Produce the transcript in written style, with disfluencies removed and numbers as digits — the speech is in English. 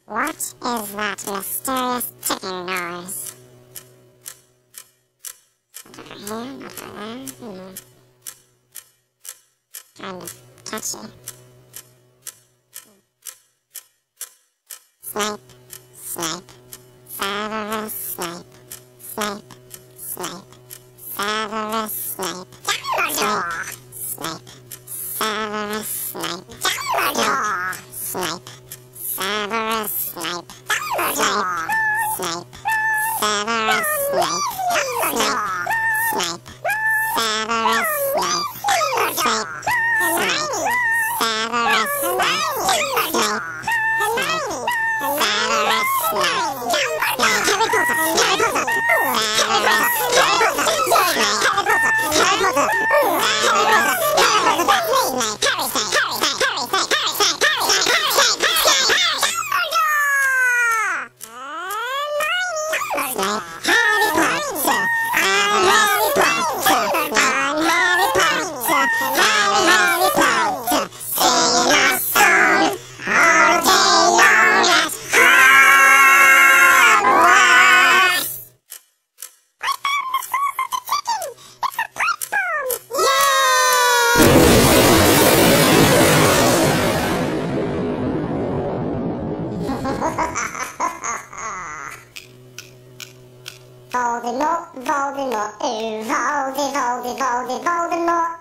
What is that mysterious ticking noise? Not over here, not over there. Kind of catchy. Snape, Snape, Severus Snape, Snape, Snape, Severus Snape, Dumbledore, Snape, Severus Snape, Dumbledore, Snape, Severus Snape, Dumbledore, Snape, Severus Snape, Dumbledore, Snape, Severus Snape, Snape, Snape, Severus Snape, Snape. Voldemort, Voldemort, ooh, Voldemort.